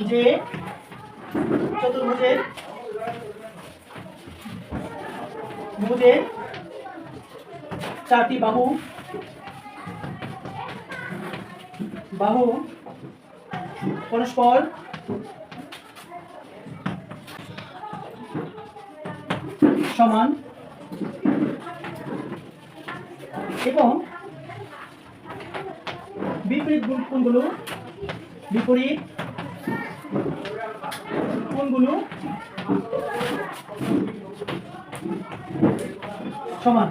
যে চতুর্ভুজের চারটি বাহু পরস্পর সমান এবং বিপরীত কোণগুলো সমান,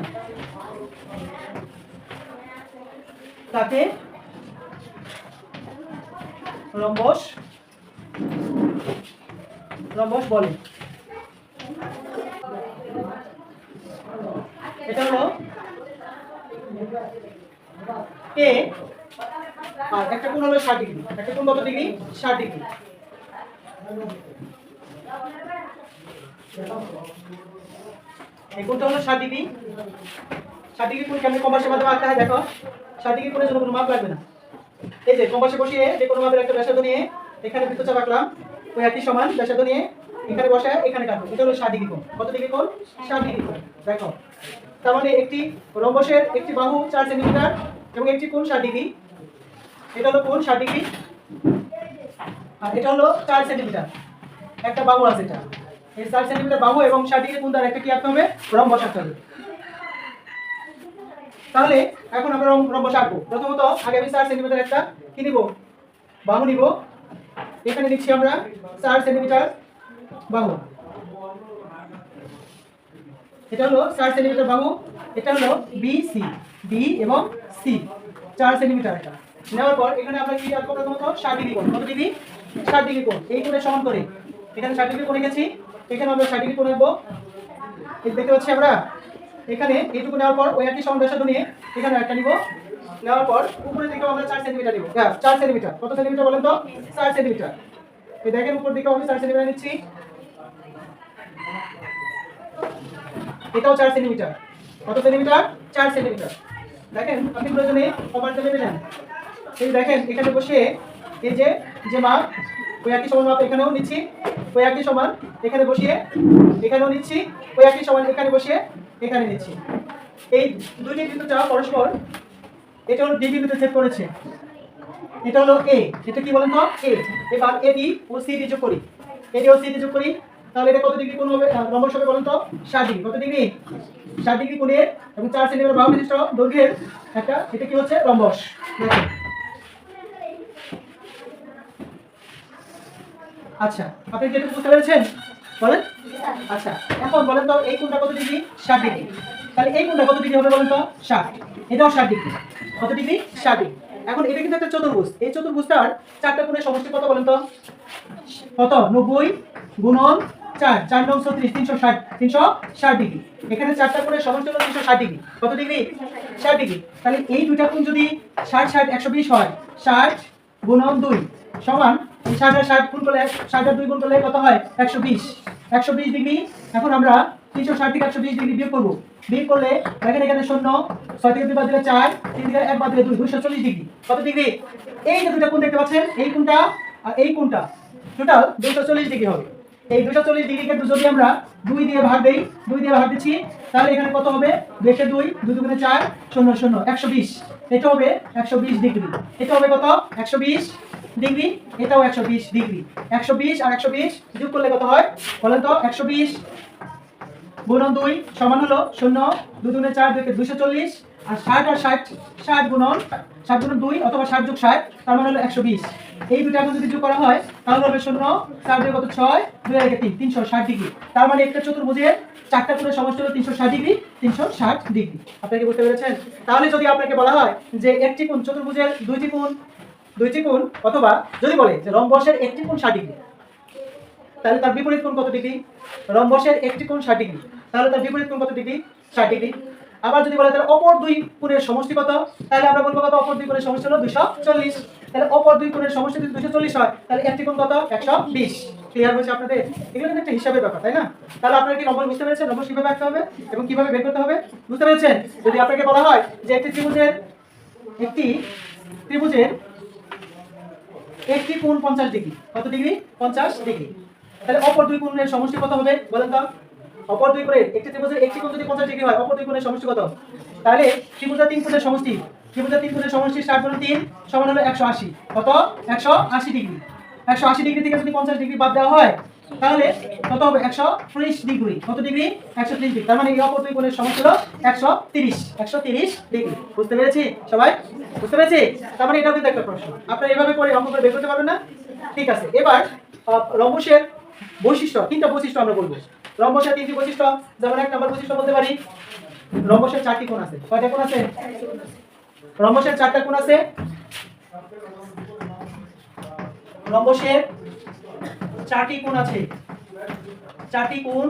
তাকে রম্বস বলে। এটা হলো এ, আর একটা কোণ হলো 60 ডিগ্রি। একটা কোণ কত ডিগ্রি? 60 ডিগ্রি। এই কোণটা হলো 60 ডিগ্রি। 60 ডিগ্রি কোণ কেমন কম্পাসের মাধ্যমে আঁকতে হয় দেখো। 60 ডিগ্রি কোণের জন্য কোনো মাপ লাগবে না। এই যে কম্পাসে বসিয়ে যে কোনো মাপের একটা ব্যাসার্ধ নিয়ে এখানে বৃত্তচাপ আঁকলাম, ওই একই সমান ব্যাসার্ধ নিয়ে এখানে বসায় এখানে কাটবো। এটা হলো 60 ডিগ্রি কোণ। কত ডিগ্রি কোণ? 60 ডিগ্রি কোণ। দেখো, তার মানে একটি রম্বসের একটি বাহু 4 সেন্টিমিটার এবং একটি কোণ 60 ডিগ্রি। এটা হলো কোণ 60 ডিগ্রি, আর এটা হলো 4 সেন্টিমিটার একটা বাহু আছে। এটা এই 4 সেন্টিমিটার বাহু এবং 60 ডিগ্রি কোণ দ্বারা একটা কি আঁকতে হবে? রম্বস আঁকতে হবে। তাহলে এখন আমরা রম্বস আঁকবো। প্রথমত আগে আমি 4 সেন্টিমিটার একটা কি নিব? বাহু নিব। এখানে নিচ্ছি আমরা 4 সেন্টিমিটার বাহু। এটা হলো 4 সেন্টিমিটার বাহু। এটা হলো BC, B এবং C, 4 সেন্টিমিটার এটা নেওয়ার পর এখানে আমরা কি আঁকবো? প্রথমত 60 ডিগ্রি কোণ। কত ডিগ্রি? 60 ডিগ্রি কোণ। এই কোণের সমান করে এখানে 60 ডিগ্রি কোণ গেছি, এখানে আমরা 60 ডিগ্রি কোণ আঁকবো। এই দেখতে পাচ্ছি আমরা এখানে এইটুকু নেওয়ার পর ওই একই সমান ব্যাসার্ধ নিয়ে এখানে একটা নিব। নেওয়ার পর উপরের দিকেও আমরা 4 সেন্টিমিটার নিব। হ্যাঁ, 4 সেন্টিমিটার। কত সেন্টিমিটার বলেন তো? 4 সেন্টিমিটার। এই দেখেন উপর দিকেও আমি 4 সেন্টিমিটার নিচ্ছি। এটাও 4 সেন্টিমিটার। কত সেন্টিমিটার? 4 সেন্টিমিটার। দেখেন আপনি প্রয়োজনে কমাতে নেবেন। এই দেখেন এখানে বসে এই যে মাপ, ওই একই সমান মাপ এখানেও নিচ্ছি, ওই একই সমান এখানে বসিয়ে এখানেও নিচ্ছি, ওই একই সমান এখানে বসিয়ে এখানে নিচ্ছি। এই দুইটি বৃত্তচাপ পরস্পর, এটা হলো ডি বিন্দুতে ছেদ করেছে। এটা হলো এ। এটা কি বলেন তো? এ। এবার এডি ও সিডি যোগ করি। এডি ও সিডি যোগ করি, তাহলে এটা কত ডিগ্রি কোণ হবে? রম্বস হবে বলেন তো? 60 ডিগ্রি। কত ডিগ্রি? 60 ডিগ্রি কোণের এবং 4 সেন্টিমিটার বাহু বিশিষ্ট দৈর্ঘ্যের একটা, এটা কি হচ্ছে? রম্বস। দেখেন। আচ্ছা, আপনি কি এটা বুঝতে পেরেছেন? বলেন। আচ্ছা, এখন বলেন তো এই কোণটা কত ডিগ্রি? 60 ডিগ্রি। তাহলে এই কোণটা কত ডিগ্রি হবে বলেন তো? 60। এটাও 60 ডিগ্রি। কত ডিগ্রি? 60 ডিগ্রি। এখন এটা কিন্তু একটা চতুর্ভুজ। এই চতুর্ভুজটার চারটা কোণের সমষ্টি কত বলেন তো? কত? 90 গুণন 4, 4 9 36, 360, 360 ডিগ্রি। এখানে চারটা কোণের সমষ্টি হলো 360 ডিগ্রি। কত ডিগ্রি? 60 ডিগ্রি। তাহলে এই দুইটা কোণ যদি 60 60 120 হয়, 60 গুণন 2 সমান 60 আর 60 গুণ করলে 60 আর 2 গুণ করলে কত হয়? 120। 120 ডিগ্রি। এখন আমরা 360 থেকে 120 ডিগ্রি বিয়োগ করব। বিয়োগ করলে দেখেন এখানে 0, 6 থেকে 2 বাদ দিলে 4, 3 থেকে 1 বাদ দিলে 2, 240 ডিগ্রি। কত ডিগ্রি? এই যে দুটো কোণ দেখতে পাচ্ছেন, এই কোণটা আর এই কোণটা টোটাল 240 ডিগ্রি হবে। এই 240 ডিগ্রিকে যদি আমরা 2 দিয়ে ভাগ দেই, 2 দিয়ে ভাগ দিচ্ছি, তাহলে এখানে কত হবে? 2 কে 2, 2 দুগুণে 4, 0 0, 120। এটা হবে 120 ডিগ্রি। এটা হবে কত? 120 ডিগ্রি। এটাও 120 ডিগ্রি। 120 আর 120 যোগ করলে কত হয় বলেন তো? 120 গুণন 2 সমান হলো 0, 2 দুগুণে 4, 2 কে 240, আর 60 আর 60, 60 গুণন 2 অথবা 60 যোগ 60, তার মানে হলো 120। এই দুটো এখন যদি যোগ করা হয় তাহলে হবে 0, 4 2 কত? 6, 2 আর 1 3, 360 ডিগ্রি। তার মানে একটা চতুর্ভুজের চারটা কোণের সমষ্টি হলো 360 ডিগ্রি, 360 ডিগ্রি। আপনারা কি বুঝতে পেরেছেন? তাহলে যদি আপনাকে বলা হয় যে একটি কোণ চতুর্ভুজের দুইটি কোণ অথবা যদি বলে যে রম্বসের একটি কোণ 60 ডিগ্রি, তাহলে তার বিপরীত কোণ কত ডিগ্রি? রম্বসের একটি কোণ 60 ডিগ্রি, তাহলে তার বিপরীত কোণ কত ডিগ্রি? 60 ডিগ্রি। আবার যদি বলে তাহলে অপর দুই কোণের সমষ্টি কত, তাহলে আমরা বলবো কত? অপর দুই কোণের সমষ্টি হলো 240। তাহলে অপর দুই কোণের সমষ্টি যদি 240 হয়, তাহলে একটি কোণ কত? 120। ক্লিয়ার হয়েছে আপনাদের? এগুলো কিন্তু একটা হিসাবের ব্যাপার, তাই না? তাহলে আপনারা কি রম্বস বুঝতে পেরেছেন? রম্বস কিভাবে আঁকতে হবে এবং কিভাবে বের করতে হবে বুঝতে পেরেছেন? যদি আপনাকে বলা হয় যে একটি ত্রিভুজের একটি কোণ 50 ডিগ্রি। কত ডিগ্রি? 50 ডিগ্রি। তাহলে অপর দুই কোণের সমষ্টি কত হবে বলেন তো? অপর দুই কোণের একটি ত্রিভুজের একটি কোণ যদি 50 ডিগ্রি হয়, অপর দুই কোণের সমষ্টি কত? তাহলে ত্রিভুজের তিন কোণের সমষ্টি, ত্রিভুজের তিন কোণের সমষ্টি 60 গুণ 3 সমান হলো 180। কত? 180 ডিগ্রি। 180 ডিগ্রি থেকে যদি 50 ডিগ্রি বাদ দেওয়া হয় তাহলে কত হবে? 130 ডিগ্রি। কত ডিগ্রি? 130 ডিগ্রি। তার মানে এই অপর দুই কোণের সমষ্টি হলো 130 ডিগ্রি। বুঝতে পেরেছি সবাই? বুঝতে পেরেছি? তার মানে এটাও কিন্তু একটা প্রশ্ন। আপনারা এভাবে করে অঙ্ক করে বের করতে পারবেন না? ঠিক আছে। এবার রম্বসের বৈশিষ্ট্য, তিনটা বৈশিষ্ট্য আমরা বলবো। রম্বসের তিনটি বৈশিষ্ট্য, যেমন এক নম্বর বৈশিষ্ট্য বলতে পারি রম্বসের 4টি কোণ আছে। কয়টা কোণ আছে? রম্বসের 4টা কোণ আছে। রম্বসের 4টি কোণ আছে। 4টি কোণ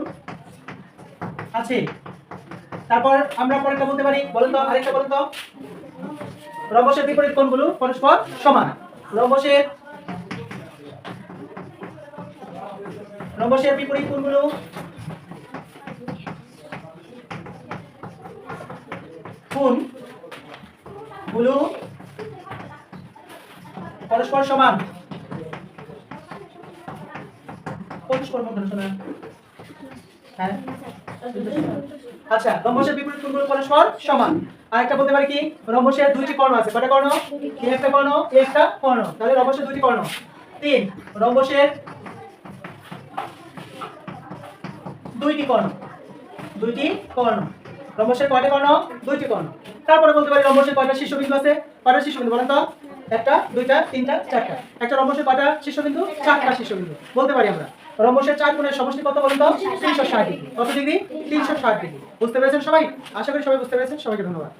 আছে। তারপর আমরা পরেরটা বলতে পারি, বলেন তো আরেকটা বলেন তো। রম্বসের বিপরীত কোণগুলো পরস্পর সমান। রম্বসের বিপরীত কোণগুলো পরস্পর সমান। পরস্পর সমান। হ্যাঁ, আচ্ছা, রম্বসের বিপরীত কোণগুলো পরস্পর সমান। আরেকটা বলতে পারি কি, রম্বসের দুইটি কর্ণ আছে। কয়টা কর্ণ? এই একটা কর্ণ, এই একটা কর্ণ। তাহলে রম্বসের দুইটি কর্ণ। 3, রম্বসের দুইটি কর্ণ। দুইটি কর্ণ। রম্বসের কয়টা কর্ণ? দুইটি কর্ণ। তারপরে বলতে পারি রম্বসের কয়টা শীর্ষবিন্দু আছে? কয়টা শীর্ষবিন্দু বলেন তো? একটা, দুইটা, তিনটা, চারটা। একটা রম্বসের কয়টা শীর্ষবিন্দু? 4টা শীর্ষবিন্দু। বলতে পারি আমরা রম্বসের 4 কোণের সমষ্টি কত বলেন তো? 360 ডিগ্রি। কত ডিগ্রি? 360 ডিগ্রি। বুঝতে পেরেছেন সবাই? আশা করি সবাই বুঝতে পেরেছেন। সবাইকে ধন্যবাদ।